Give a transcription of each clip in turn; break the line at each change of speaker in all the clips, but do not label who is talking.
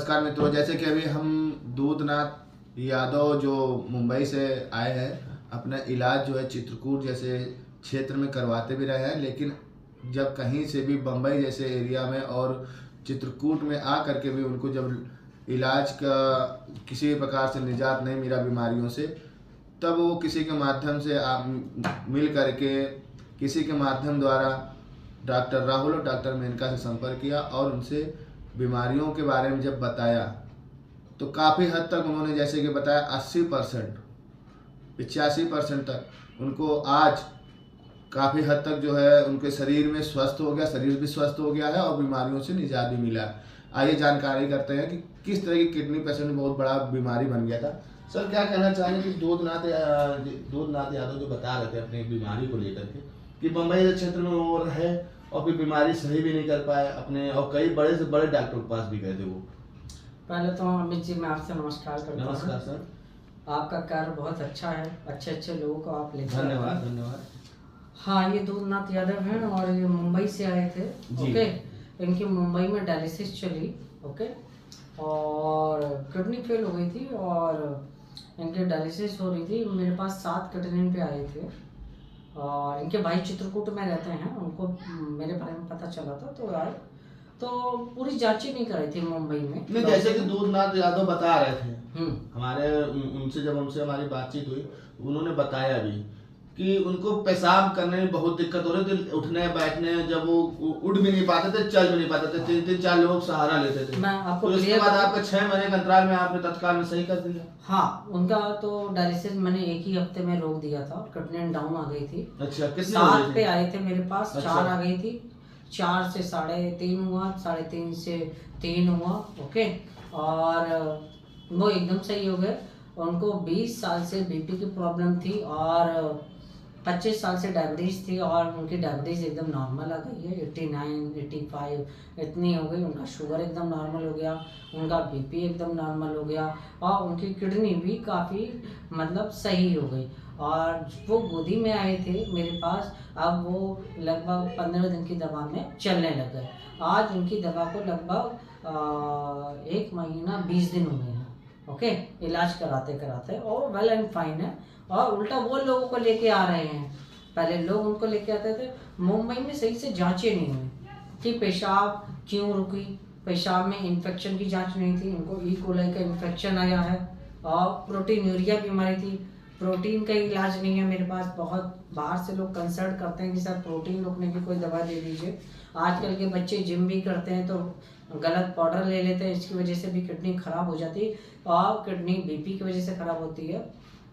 नमस्कार मित्रों, जैसे कि अभी हम दूधनाथ यादव जो मुंबई से आए हैं, अपना इलाज जो है चित्रकूट जैसे क्षेत्र में करवाते भी रहे हैं, लेकिन जब कहीं से भी बम्बई जैसे एरिया में और चित्रकूट में आ करके भी उनको जब इलाज का किसी प्रकार से निजात नहीं मिला बीमारियों से, तब वो किसी के माध्यम से मिल करके किसी के माध्यम द्वारा डॉक्टर राहुल और डॉक्टर मेनका से संपर्क किया और उनसे बीमारियों के बारे में जब बताया तो काफ़ी हद तक उन्होंने जैसे कि बताया 80% 85% तक उनको आज काफ़ी हद तक जो है उनके शरीर में स्वस्थ हो गया, शरीर भी स्वस्थ हो गया है और बीमारियों से निजात भी मिला। आइए जानकारी करते हैं कि किस तरह की किडनी पेशेंट में बहुत बड़ा बीमारी बन गया था। सर, क्या कहना चाहेंगे कि दूधनाथ यादव जो बता रहे थे अपनी बीमारी को लेकर के कि बम्बई क्षेत्र में वो है और फिर बीमारी सही भी नहीं कर पाए अपने, और कई बड़े से बड़े डॉक्टर के पास भी गए थे वो।
पहले तो अमित जी मैं आपसे नमस्कार करता हूँ।
नमस्कार सर।
आपका कार्य बहुत अच्छा है, अच्छे लोगों को आप लेकर।
धन्यवाद धन्यवाद।
हाँ, ये दूधनाथ यादव हैं और ये मुंबई से आए थे। ओके, इनकी मुंबई में डायलिसिस चली। ओके, और किडनी फेल हो गई थी और इनकी डायलिसिस हो रही थी। मेरे पास 7 किडनी पे आए थे और इनके भाई चित्रकूट में रहते हैं, उनको मेरे बारे में पता चला था तो आए। तो पूरी जांचें नहीं कराई थी मुंबई में।
नहीं, जैसे कि दूधनाथ यादव बता रहे थे हमारे उनसे जब हमसे हमारी बातचीत हुई, उन्होंने बताया भी कि उनको पेशाब करने में बहुत दिक्कत हो रही थी, उठने बैठने, जब वो उठ भी नहीं पाते थे, चल भी नहीं पाते थे, 3-4 लोग सहारा लेते थे।
मैं आपको
तो इसके बाद आपके 6 महीने के अंतराल में आपने तत्काल में सही कर दिया।
हाँ, उनका तो डायलिसिस मैंने 1 ही हफ्ते में रोक दिया था। किडनी डाउन आ गई थी।
अच्छा, कितने
7 पे आए थे मेरे पास।
अच्छा।
4 आ गई थी, 4 से 3.5 हुआ, 3.5 से 3 हुआ। ओके, और वो एकदम सही हो गए। उनको 20 साल से बीपी की प्रॉब्लम थी और 25 साल से डायबिटीज़ थी और उनकी डायबिटीज़ एकदम नॉर्मल आ गई है। 89, 85 इतनी हो गई। उनका शुगर एकदम नॉर्मल हो गया, उनका बीपी एकदम नॉर्मल हो गया और उनकी किडनी भी काफ़ी मतलब सही हो गई। और वो गोदी में आए थे मेरे पास, अब वो लगभग 15 दिन की दवा में चलने लग गए। आज उनकी दवा को लगभग 1 महीना 20 दिन हुए हैं। ओके, इलाज कराते कराते और वेल एंड फाइन है। और उल्टा वो लोगों को लेके आ रहे हैं। पहले लोग उनको लेके आते थे, मुंबई में सही से जांचें नहीं हुई कि पेशाब क्यों रुकी, पेशाब में इन्फेक्शन की जांच नहीं थी। उनको ई कोलाई का इन्फेक्शन आया है और प्रोटीनूरिया बीमारी थी। प्रोटीन का इलाज नहीं है मेरे पास। बहुत बाहर से लोग कंसल्ट करते हैं कि सर प्रोटीन रोकने की कोई दवा दे दीजिए। आजकल के बच्चे जिम भी करते हैं तो गलत पाउडर ले लेते हैं, इसकी वजह से भी किडनी खराब हो जाती है और किडनी बीपी की वजह से खराब होती है।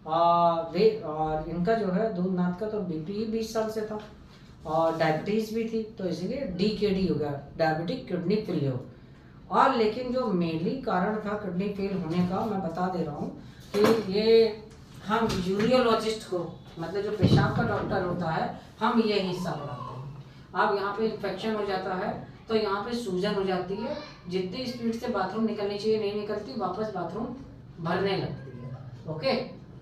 और इनका जो है दूधनाथ का तो बीपी ही 20 साल से था और डायबिटीज़ भी थी, तो इसीलिए DKD हो गया, डायबिटिक किडनी फेलियर। और लेकिन जो मेनली कारण था किडनी फेल होने का, मैं बता दे रहा हूँ कि ये हम यूरियोलॉजिस्ट को, मतलब जो पेशाब का डॉक्टर होता है, हम ये हिस्सा बढ़ाते हैं। अब यहाँ पे इन्फेक्शन हो जाता है तो यहाँ पे सूजन हो जाती है, जितनी स्पीड से बाथरूम निकलनी चाहिए नहीं निकलती, वापस बाथरूम भरने लगती है। ओके,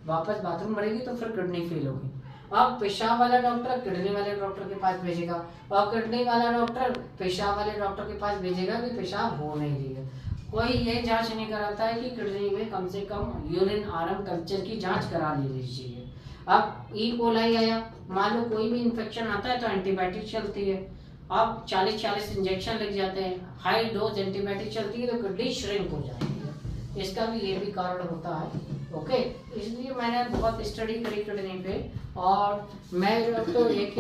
वापस बाथरूम भरेगी तो फिर किडनी फेल होगी। अब पेशाब वाला डॉक्टर किडनी वाले डॉक्टर के पास भेजेगा और किडनी वाला डॉक्टर पेशाब वाले डॉक्टर के पास भेजेगा कि पेशाब हो नहीं रही है। कोई ये जांच नहीं कराता है कि किडनी में कम से कम यूरिन आयरन कल्चर की जांच करा लेनी चाहिए। अब ई कोलाई आया, मान लो कोई भी इन्फेक्शन आता है तो एंटीबायोटिक चलती है। अब 40 इंजेक्शन लग जाते हैं, हाई डोज एंटीबायोटिक चलती है तो किडनी श्रिंक हो जाती है। इसका भी ये भी कारण होता है। ओके, इसलिए मैंने बहुत स्टडी करी किडनी पे और मैं तो एक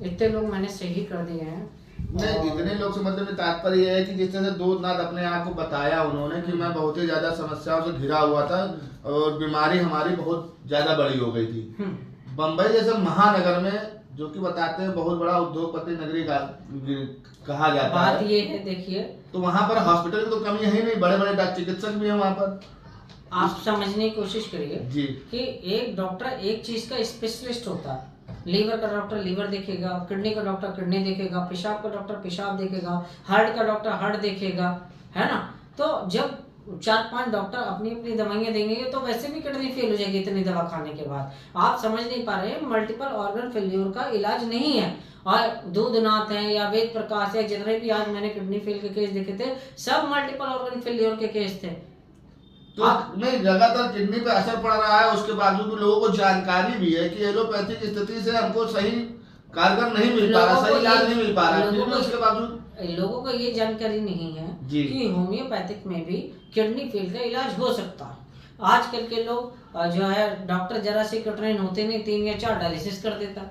इतने लोग मैंने सही कर दिए हैं।
नहीं, इतने लोग से मतलब तात्पर्य यह है कि जिस तरह से दूधनाथ अपने आप को बताया उन्होंने कि मैं बहुत ही ज्यादा समस्याओं से घिरा हुआ था और बीमारी हमारी बहुत ज्यादा बड़ी हो गई थी। बम्बई जैसे महानगर में, जो कि बताते हैं बहुत बड़ा उद्योगपति नगरी कहा जाता है,
बात ये है, देखिए,
तो वहाँ पर हॉस्पिटल की तो कमी है ही नहीं, बड़े बड़े चिकित्सक भी हैं वहाँ पर।
आप समझने की कोशिश करिए
जी
कि एक डॉक्टर एक चीज का स्पेशलिस्ट होता है। लीवर का डॉक्टर लीवर देखेगा, किडनी का डॉक्टर किडनी देखेगा, पेशाब का डॉक्टर पेशाब देखेगा, हार्ट का डॉक्टर हार्ट देखेगा, है ना। तो जब 4-5 डॉक्टर अपनी अपनी दवाइयाँ देंगे तो वैसे भी किडनी फेल हो जाएगी इतनी दवा खाने के बाद। आप समझ नहीं पा रहे हैं, मल्टीपल ऑर्गन फेल्योर का इलाज नहीं है और दूधनाथ हैं या वेद प्रकाश है, जितने भी आज मैंने किडनी फेल के केस देखे थे सब मल्टीपल ऑर्गन फेलियर के केस थे।
तो नहीं, लगातार किडनी पे असर पड़ रहा है, उसके बावजूद भी लोगों को जानकारी भी है कि एलोपैथिक स्थिति से हमको सही कारगर नहीं मिल पा रहा, सही इलाज नहीं मिल पा रहा, फिर भी उसके बावजूद
लोगों को ये जानकारी नहीं है कि होम्योपैथिक में भी किडनी फेल का इलाज हो सकता है। आजकल के लोग जो है डॉक्टर जरा से ट्रेन होते नहीं 3 या 4 डायलिसिस कर देता,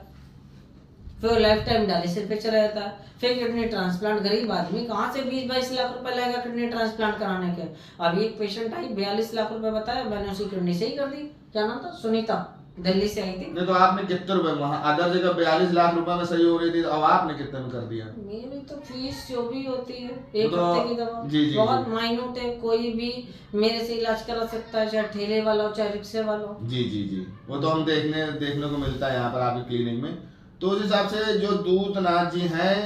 फिर लाइफ टाइम डायलिसिस पे चला जाता है, फिर किडनी ट्रांसप्लांट। गरीब आदमी कहाँ से 20-22 लाख रुपए लाएगा किडनी ट्रांसप्लांट कराने के। अभी एक पेशेंट आई 42 लाख रुपए बताया, मैंने उसकी किडनी सही कर दी। क्या नाम था? सुनीता, दिल्ली से आई थी।
नहीं तो आपने कितने रुपए, वहाँ अदर जगह 42 लाख रुपए में सही हो रही थी, अब आपने कितने में कर दिया?
मेरी तो फीस जो भी होती है एक
तो
हफ्ते की दवा बहुत माइन्यूट है, कोई भी मेरे से इलाज करा सकता है, चाहे ठेले वाला हो चाहे रिक्शे वाला हो।
जी, वो तो हम देखने को मिलता है यहाँ पर आपके क्लिनिक में। तो उस हिसाब से जो दूधनाथ जी हैं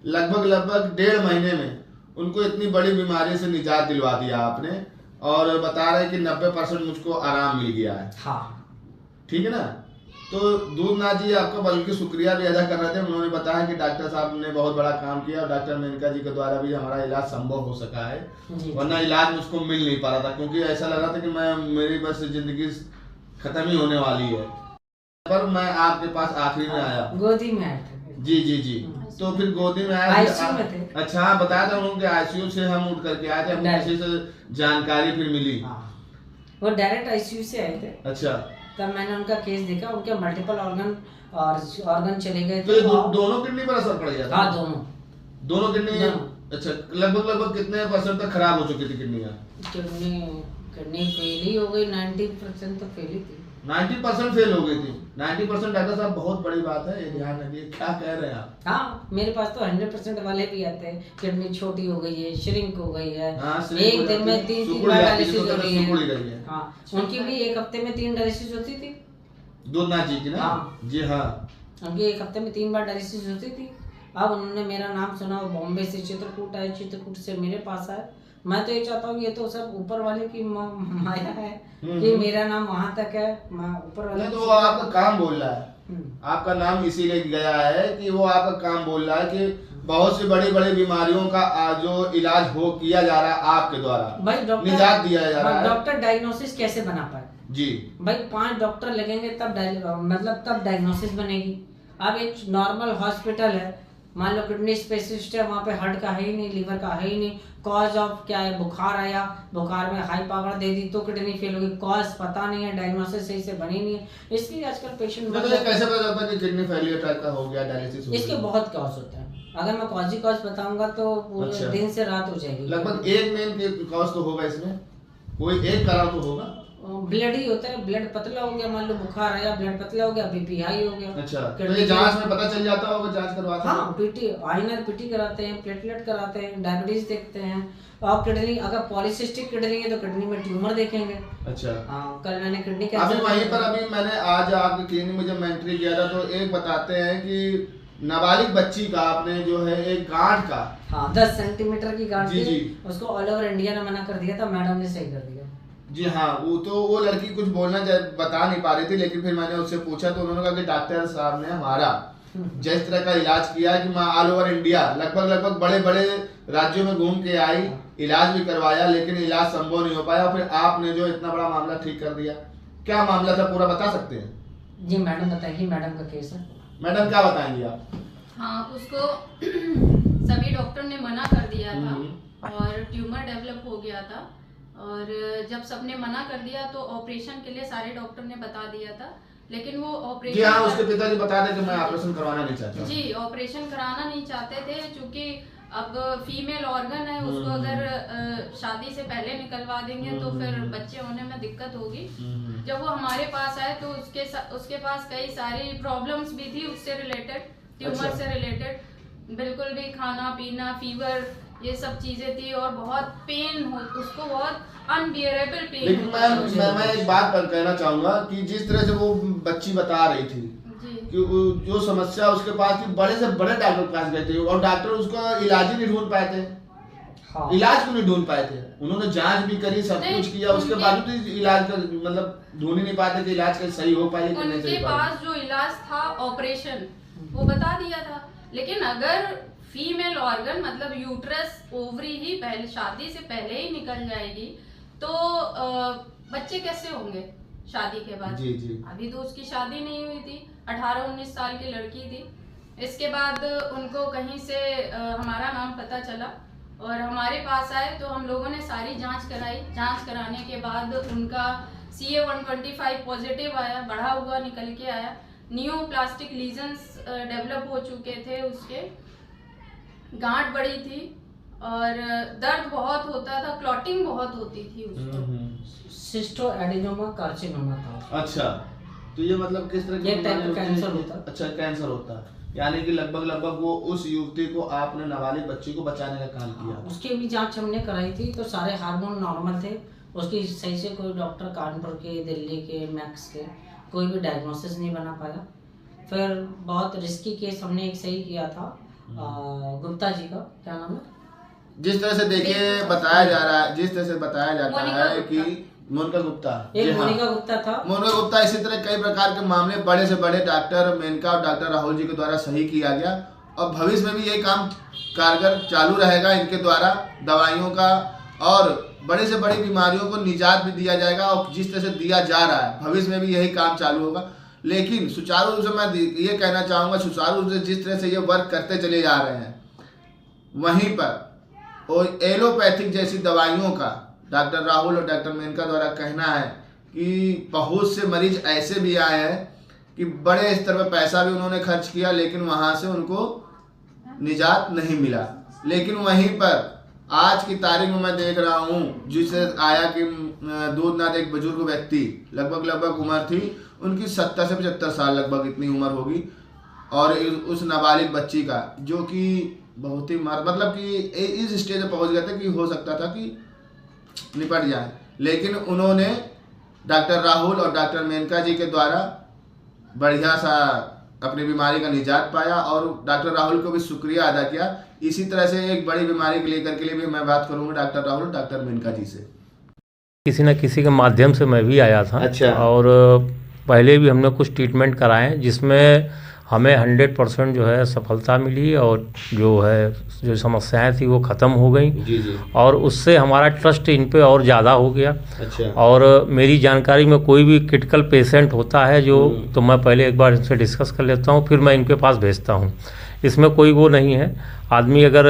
लगभग 1.5 महीने में उनको इतनी बड़ी बीमारी से निजात दिलवा दिया आपने, और बता रहे हैं कि 90% मुझको आराम मिल गया है।
हाँ
ठीक है ना। तो दूधनाथ जी आपका बल्कि शुक्रिया भी अदा कर रहे थे, उन्होंने बताया कि डॉक्टर साहब ने बहुत बड़ा काम किया और डॉक्टर मेनका जी के द्वारा भी हमारा इलाज संभव हो सका है, वरना इलाज मुझको मिल नहीं पा रहा था, क्योंकि ऐसा लग रहा था कि मेरी बस जिंदगी खत्म ही होने वाली है। पर मैं आपके पास आखिरी में आया,
गोदी में आए थे।
जी। तो फिर गोदी में आया,
आईसीयू में थे।
अच्छा, हाँ बताया था उन्होंने, आईसीयू से हम उठ करके आए थे, हमको किसी से जानकारी फिर मिली।
वो डायरेक्ट आईसीयू से आए थे।
अच्छा,
तब मैंने उनका केस देखा, उनके मल्टीपल ऑर्गन चले गए
थे। तो दोनों किडनी पर असर पड़ गया था?
हाँ, दोनों किडनी।
अच्छा, लगभग कितने परसेंट तक खराब हो चुकी थी किडनियां?
किडनी फेल ही हो गई, 90% तो फेल ही थी।
90% फेल हो गई थी। 90% डॉक्टर साहब बहुत बड़ी बात है, ये ध्यान रखिए। क्या कह रहे हैं आप?
हाँ, मेरे पास तो 100% वाले भी आते हैं। किडनी छोटी हो गई है, श्रिंक हो गई है, एक दिन में 3 बार डायलिसिस हो रही है। हाँ, उनकी भी एक हफ्ते में 3 डायलिसिस होती थी,
दूधनाथ जी की ना? जी हाँ,
उनकी एक हफ्ते में 3 बार डायलिसिस होती थी। अब उन्होंने मेरा नाम सुना, वो बॉम्बे से चित्रकूट आए, चित्रकूट से मेरे पास आए। मैं तो ये चाहता हूँ, ये तो सब ऊपर वाले की माया है कि मेरा नाम वहां तक है, मैं ऊपर वाले।
तो वो आपका काम बोल रहा है, आपका नाम इसीलिए गया है कि वो आपका काम बोल रहा है कि बहुत सी बड़ी बड़ी बीमारियों का जो इलाज किया जा रहा है आपके द्वारा, भाई निजात दिया जा रहा है।
डॉक्टर डायग्नोसिस कैसे बना पाए
जी?
भाई 5 डॉक्टर लगेंगे तब डायग्नोसिस बनेगी। अब एक नॉर्मल हॉस्पिटल है, मान लो किडनी स्पेशलिस्ट है, वहाँ पे हार्ट का है ही नहीं, लीवर का है ही नहीं। कॉज ऑफ क्या है? बुखार आया, बुखार में हाई पावर दे दी तो किडनी फेल होगी, कॉज पता नहीं है, डायग्नोसिस सही से बनी नहीं है, इसलिए आजकल पेशेंट
कैसे पता चलता है कि किडनी फेलियर टाइप का हो गया, डायलिसिस हो गया?
इसके बहुत कॉज होते हैं, अगर मैं कॉज बताऊंगा तो पूरे दिन से रात हो जाएगी।
लगभग एक मेन कॉज तो होगा इसमें, कोई एक कारण तो होगा।
ब्लड ही होता है, ब्लड पतला हो गया, मान लो बुखार आया, ब्लड पतला हो गया, बीपी हाई हो गया।
अच्छा, तो ये जांच में पता चल जाता होगा, जांच करवाते हैं?
हाँ, पीटी आईएनआर पीटी कराते हैं, प्लेटलेट कराते हैं, डायबिटीज देखते हैं, और किडनी अगर पॉलीसिस्टिक किडनी है तो किडनी में ट्यूमर देखेंगे।
अच्छा,
हाँ, कल मैंने किडनी
का अभी वहीं पर अभी मैंने आज आपके क्लिनिक में जब मैं एंट्री किया था तो एक बताते हैं कि नाबालिग बच्ची का आपने जो है एक गांठ का,
हाँ 10 सेंटीमीटर की गांठ थी, उसको ऑल ओवर इंडिया ने मना कर दिया था, मैडम ने सही कर दिया।
जी हाँ, वो लड़की कुछ बता नहीं पा रही थी, लेकिन फिर मैंने उससे पूछा तो उन्होंने कहा कि डॉक्टर साहब ने हमारा जिस तरह का इलाज किया कि मैं ऑल ओवर इंडिया लगभग बड़े बड़े राज्यों में घूम के आई, इलाज भी करवाया, लेकिन इलाज संभव नहीं हो पाया। फिर आपने जो इतना बड़ा मामला ठीक कर दिया, क्या मामला था पूरा बता सकते हैं?
जी मैडम बताइए, मैडम का केस है।
मैडम क्या बताएंगी आप?
हाँ, उसको सभी डॉक्टर ने मना कर दिया था और ट्यूमर डेवलप हो गया था, और जब सबने मना कर दिया तो ऑपरेशन के लिए सारे डॉक्टर ने बता दिया था, लेकिन वो ऑपरेशन,
जी हाँ, उसके पिताजी बता रहे कि मैं ऑपरेशन करवाना नहीं चाहता।
जी, ऑपरेशन कराना नहीं चाहते थे, क्योंकि अब फीमेल ऑर्गन है, उसको अगर शादी से पहले निकलवा देंगे तो फिर बच्चे होने में दिक्कत होगी। जब वो हमारे पास आए तो उसके पास कई सारी प्रॉब्लम्स भी थी उससे रिलेटेड, ट्यूमर से रिलेटेड, बिल्कुल भी खाना पीना, फीवर, ये सब चीजें थी, और बहुत पेन हो, उसको बहुत अनबियरेबल पेन।
लेकिन मैं एक बात कहना चाहूंगा कि जिस तरह से वो बच्ची बता रही थी कि जो समस्या उसके पास थी, बड़े से बड़े डॉक्टर के पास गए थे और डॉक्टर उसका इलाज ही नहीं ढूंढ पाए थे। हाँ। इलाज क्यों नहीं ढूंढ पाए थे? उन्होंने जांच भी करी, सब कुछ किया, उसके बावजूद इलाज का मतलब ढूंढ ही नहीं पाते कि इलाज कैसे सही हो पाए कि नहीं सही पाए।
उनके पास जो इलाज था ऑपरेशन, वो बता दिया था, लेकिन अगर फीमेल ऑर्गन मतलब यूट्रस ओवरी ही पहले शादी से पहले ही निकल जाएगी तो बच्चे कैसे होंगे शादी के बाद?
जी जी।
अभी तो उसकी शादी नहीं हुई थी, 18-19 साल की लड़की थी। इसके बाद उनको कहीं से हमारा नाम पता चला और हमारे पास आए तो हम लोगों ने सारी जांच कराई। जांच कराने के बाद उनका CA-125 पॉजिटिव आया, बढ़ा हुआ निकल के आया। नियोप्लास्टिक लीजन्स डेवलप हो चुके थे, उसके गांठ बड़ी थी और दर्द बहुत होता था, क्लॉटिंग बहुत होती थी उसको।
सिस्टो एडिनोमा कार्सिनोमा था।
अच्छा, तो ये मतलब किस तरह
ये टाइप का कैंसर होता है।
अच्छा, कैंसर होता है, यानी कि लगभग वो उस युवती को, आपने नाबालिग बच्ची को बचाने का काम किया।
उसकी भी जांच हमने कराई थी तो सारे हार्मोन नॉर्मल थे। उसकी सही से कोई डॉक्टर कानपुर के, दिल्ली के, मैक्स के कोई भी डायग्नोसिस नहीं बना पाया। फिर बहुत रिस्की केस हमने एक सही किया था गुप्ता जी का, क्या नाम है,
जिस तरह से देखिए बताया जा रहा है, जिस तरह से बताया जाता है कि मोनिका गुप्ता,
एक मोनिका गुप्ता था।
मोनिका गुप्ता, इसी तरह कई प्रकार के मामले बड़े से बड़े डॉक्टर मेनका और डॉक्टर राहुल जी के द्वारा सही किया गया और भविष्य में भी यही काम कारगर चालू रहेगा इनके द्वारा दवाइयों का, और बड़ी से बड़ी बीमारियों को निजात भी दिया जाएगा। और जिस तरह से दिया जा रहा है भविष्य में भी यही काम चालू होगा। लेकिन सुचारू रूप से मैं ये कहना चाहूँगा, सुचारू रूप से जिस तरह से ये वर्क करते चले जा रहे हैं, वहीं पर और एलोपैथिक जैसी दवाइयों का डॉक्टर राहुल और डॉक्टर मेनका द्वारा कहना है कि बहुत से मरीज ऐसे भी आए हैं कि बड़े स्तर पर पैसा भी उन्होंने खर्च किया लेकिन वहाँ से उनको निजात नहीं मिला। लेकिन वहीं पर आज की तारीख में मैं देख रहा हूँ जिससे आया कि दूधनाथ एक बुजुर्ग व्यक्ति, लगभग उम्र थी उनकी 70 से 75 साल लगभग इतनी उम्र होगी, और उस नाबालिग बच्ची का जो कि बहुत ही मतलब कि इस स्टेज पर पहुँच गए थे कि हो सकता था कि निपट जाए, लेकिन उन्होंने डॉक्टर राहुल और डॉक्टर मेनका जी के द्वारा बढ़िया सा अपनी बीमारी का निजात पाया और डॉक्टर राहुल को भी शुक्रिया अदा किया। इसी तरह से एक बड़ी बीमारी के लेकर के लिए भी मैं बात करूंगा डॉक्टर राहुल और डॉक्टर मेनका जी से।
किसी न किसी के माध्यम से मैं भी आया था।
अच्छा।
और पहले भी हमने कुछ ट्रीटमेंट कराए जिसमें हमें 100% जो है सफलता मिली और जो समस्याएं थी वो ख़त्म हो गई।
जी जी।
और उससे हमारा ट्रस्ट इन पे और ज़्यादा हो गया।
अच्छा।
और मेरी जानकारी में कोई भी क्रिटिकल पेशेंट होता है जो, तो मैं पहले एक बार इनसे डिस्कस कर लेता हूँ, फिर मैं इनके पास भेजता हूँ। इसमें कोई वो नहीं है, आदमी अगर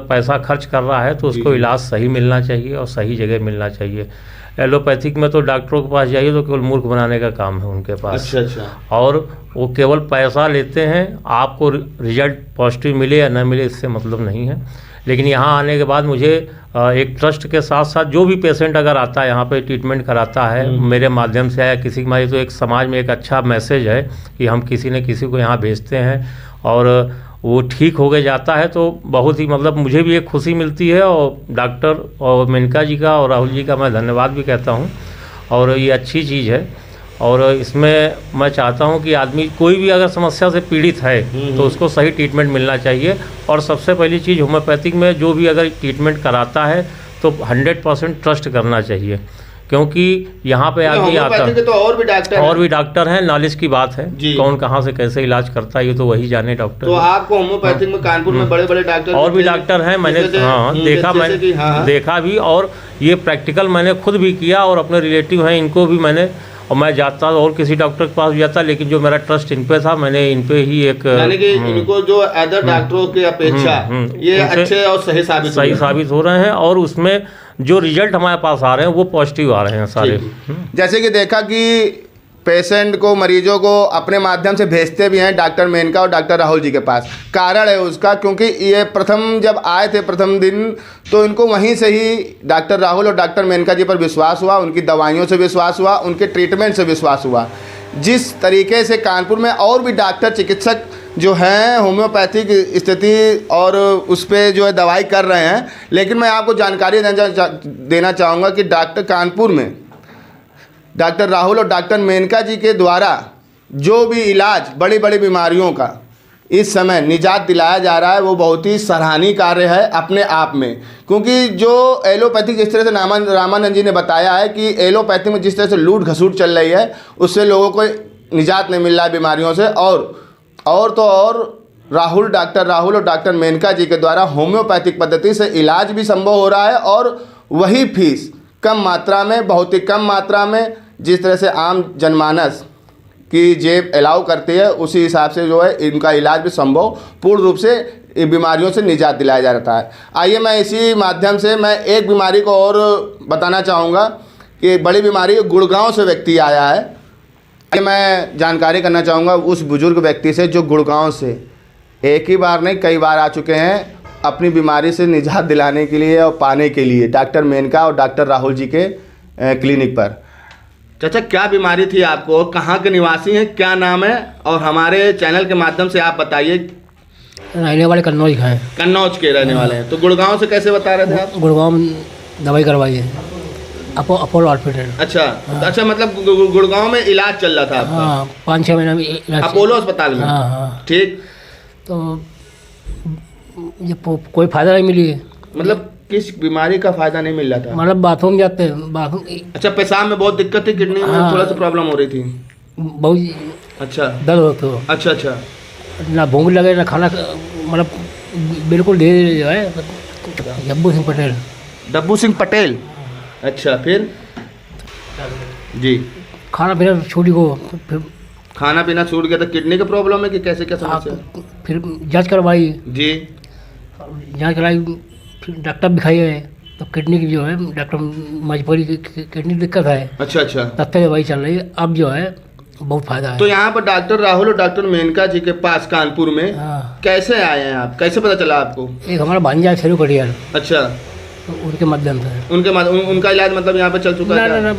पैसा खर्च कर रहा है तो उसको इलाज सही मिलना चाहिए और सही जगह मिलना चाहिए। एलोपैथिक में तो डॉक्टरों के पास जाइए तो केवल मूर्ख बनाने का काम है उनके पास।
अच्छा अच्छा।
और वो केवल पैसा लेते हैं, आपको रिजल्ट पॉजिटिव मिले या ना मिले इससे मतलब नहीं है। लेकिन यहाँ आने के बाद मुझे एक ट्रस्ट के साथ साथ जो भी पेशेंट अगर आता है यहाँ पे ट्रीटमेंट कराता है मेरे माध्यम से आया किसी के माध्यम, तो एक समाज में एक अच्छा मैसेज है कि हम किसी न किसी को यहाँ भेजते हैं और वो ठीक हो गए जाता है, तो बहुत ही मतलब मुझे भी एक खुशी मिलती है। और डॉक्टर और मेनका जी का और राहुल जी का मैं धन्यवाद भी कहता हूँ। और ये अच्छी चीज़ है और इसमें मैं चाहता हूँ कि आदमी कोई भी अगर समस्या से पीड़ित है तो उसको सही ट्रीटमेंट मिलना चाहिए। और सबसे पहली चीज़, होम्योपैथिक में जो भी अगर ट्रीटमेंट कराता है तो 100% ट्रस्ट करना चाहिए, क्योंकि यहाँ पे आदमी आता है
तो और भी
डॉक्टर हैं, नॉलेज की बात है, कौन कहाँ से कैसे इलाज करता है ये तो वही जाने डॉक्टर।
तो आपको होम्योपैथिक में कानपुर में बड़े बड़े डॉक्टर
और भी डॉक्टर हैं, मैंने देखा भी, और ये प्रैक्टिकल मैंने खुद भी किया और अपने रिलेटिव हैं इनको भी मैंने, और मैं जाता और किसी डॉक्टर के पास भी जाता, लेकिन जो मेरा ट्रस्ट इन पे था मैंने इन पे ही एक,
यानी कि इनको जो अदर डॉक्टरों की अपेक्षा ये अच्छे और सही
साबित हो रहे हैं और उसमें जो रिजल्ट हमारे पास आ रहे हैं वो पॉजिटिव आ रहे हैं सारे।
जैसे कि देखा कि पेशेंट को, मरीजों को अपने माध्यम से भेजते भी हैं डॉक्टर मेनका और डॉक्टर राहुल जी के पास। कारण है उसका, क्योंकि ये प्रथम जब आए थे प्रथम दिन तो इनको वहीं से ही डॉक्टर राहुल और डॉक्टर मेनका जी पर विश्वास हुआ, उनकी दवाइयों से विश्वास हुआ, उनके ट्रीटमेंट से विश्वास हुआ। जिस तरीके से कानपुर में और भी डॉक्टर, चिकित्सक जो हैं होम्योपैथिक स्थिति और उस पर जो है दवाई कर रहे हैं, लेकिन मैं आपको जानकारी देना चाहूँगा कि डॉक्टर कानपुर में डॉक्टर राहुल और डॉक्टर मेनका जी के द्वारा जो भी इलाज बड़ी बड़ी बीमारियों का इस समय निजात दिलाया जा रहा है वो बहुत ही सराहनीय कार्य है अपने आप में। क्योंकि जो एलोपैथिक, जिस तरह से रामानंद जी ने बताया है कि एलोपैथिक में जिस तरह से लूट घसूट चल रही है उससे लोगों को निजात नहीं मिल रहा है बीमारियों से, और डॉक्टर राहुल और डॉक्टर मेनका जी के द्वारा होम्योपैथिक पद्धति से इलाज भी संभव हो रहा है और वही फीस कम मात्रा में, बहुत ही कम मात्रा में, जिस तरह से आम जनमानस की जेब अलाउ करती है उसी हिसाब से जो है इनका इलाज भी संभव पूर्ण रूप से बीमारियों से निजात दिलाया जा रहा है। आइए मैं इसी माध्यम से मैं एक बीमारी को और बताना चाहूँगा कि बड़ी बीमारी गुड़गांव से व्यक्ति आया है। मैं जानकारी करना चाहूँगा उस बुजुर्ग व्यक्ति से जो गुड़गांव से एक ही बार नहीं कई बार आ चुके हैं अपनी बीमारी से निजात दिलाने के लिए और पाने के लिए डॉक्टर मेनका और डॉक्टर राहुल जी के क्लिनिक पर। चाचा क्या बीमारी थी आपको, कहाँ के निवासी हैं, क्या नाम है, और हमारे चैनल के माध्यम से आप बताइए।
रहने वाले कन्नौज हैं।
कन्नौज के रहने वाले हैं, तो गुड़गांव से कैसे बता रहे थे आप?
गुड़गांव में दवाई करवाई है अपोलो हॉस्पिटल।
अच्छा अच्छा, मतलब गुड़गांव में इलाज चल रहा था आपका?
हाँ, 5-6 महीना में इलाज।
अपोलो अस्पताल में?
हाँ।
ठीक।
तो ये कोई फायदा नहीं मिली है।
मतलब किस बीमारी का फायदा नहीं मिल रहा था?
मतलब बाथरूम जाते हैं, बाथरूम।
अच्छा, पेशाब में बहुत दिक्कत थी, किडनी में थोड़ा सा प्रॉब्लम हो रही थी?
बहुत। अच्छा, दर्द होता।
अच्छा अच्छा,
ना भूख लगे ना खाना, मतलब बिल्कुल धीरे जो है। डब्बू सिंह पटेल।
डब्बू सिंह पटेल। अच्छा, फिर जी
खाना पीना छूट को, फिर
खाना पीना छूट गया। तो किडनी का प्रॉब्लम है कि कैसे क्या समस्या?
फिर जांच करवाई
जी,
जांच कराई, फिर डॉक्टर दिखाई है तो किडनी की जो है डॉक्टर मजबूरी की किडनी दिक्कत है।
अच्छा अच्छा,
तब तक दवाई चल रही है, अब जो है बहुत फायदा है।
तो यहाँ पर डॉक्टर राहुल और डॉक्टर मेनका जी के पास कानपुर में कैसे आए हैं आप, कैसे पता चला आपको?
एक हमारा भांजा शेरू कटियार।
अच्छा,
तो उनके माध्यम से।
उनका इलाज मतलब यहाँ पे चल चुका है?
ना,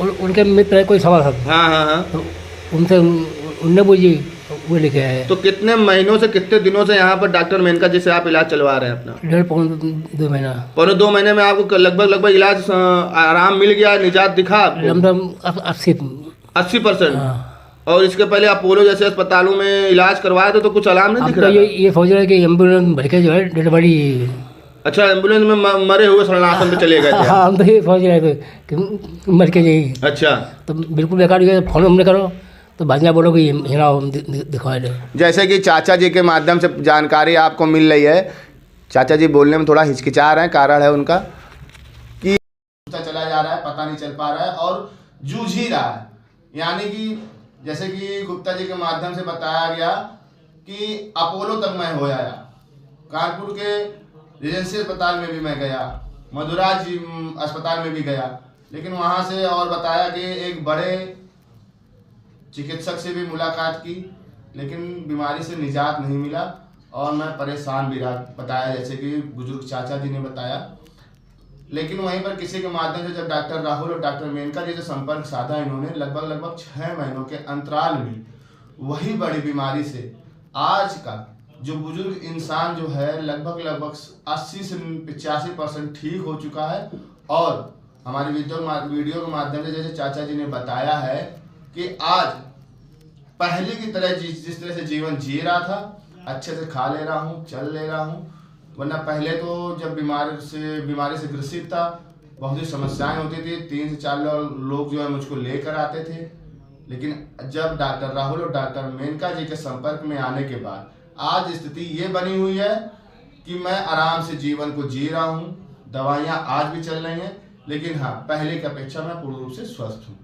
उनके मित्र है कोई सवाल।
हाँ हाँ हाँ,
तो उनसे उनने पूछी तो वो लेके आए।
तो कितने महीनों से, कितने दिनों से यहाँ पर डॉक्टर मेनका जी से आप इलाज चलवा रहे हैं अपना?
1.5-2 महीना।
2 महीने में आपको लगभग इलाज आराम मिल गया, निजात दिखा आपको? 80%। और इसके पहले अपोलो जैसे अस्पतालों में इलाज करवाए थे तो कुछ आराम नहीं दिख रहा?
ये सोच रहे कि एम्बुलेंस भर के जो है डेड बॉडी।
अच्छा, एम्बुलेंस में मरे हुए शरणार्थन पे चले गए थे?
हाँ, हम तो ये सोच रहे थे कि मर के जाइए।
अच्छा,
तो बिल्कुल बेकार हुआ। फोन हमने करो तो भांजा बोलो कि हिरा दिखवा दे।
जैसे कि चाचा जी के माध्यम से जानकारी आपको मिल रही है, चाचा जी बोलने में थोड़ा हिचकिचा रहे हैं, कारण है उनका कि चला जा रहा है, पता नहीं चल पा रहा है और जूझ ही रहा है। यानी कि जैसे कि गुप्ता जी के माध्यम से बताया गया कि अपोलो तक मैं हो आया, कानपुर के रेजेंसी अस्पताल में भी मैं गया, मधुराज अस्पताल में भी गया, लेकिन वहाँ से और बताया कि एक बड़े चिकित्सक से भी मुलाकात की, लेकिन बीमारी से निजात नहीं मिला और मैं परेशान भी रहा, बताया जैसे कि बुजुर्ग चाचा जी ने बताया। लेकिन वहीं पर किसी के माध्यम से जब डॉक्टर राहुल और डॉक्टर मेनका जी से संपर्क साधा इन्होंने, लगभग 6 महीनों के अंतराल में वही बड़ी बीमारी से आज का जो बुजुर्ग इंसान जो है लगभग 80 से 85% ठीक हो चुका है। और हमारे वीडियो के माध्यम से जैसे चाचा जी ने बताया है कि आज पहले की तरह जिस तरह से जीवन जी रहा था, अच्छे से खा ले रहा हूँ, चल ले रहा हूँ, वरना पहले तो जब बीमारी से ग्रसित था बहुत ही समस्याएं होती थी, 3 से 4 लोग जो है मुझको लेकर आते थे। लेकिन जब डॉक्टर राहुल और डॉक्टर मेनका जी के संपर्क में आने के बाद आज स्थिति ये बनी हुई है कि मैं आराम से जीवन को जी रहा हूँ, दवाइयाँ आज भी चल रही हैं, लेकिन हाँ पहले की अपेक्षा मैं पूर्ण रूप से स्वस्थ हूँ।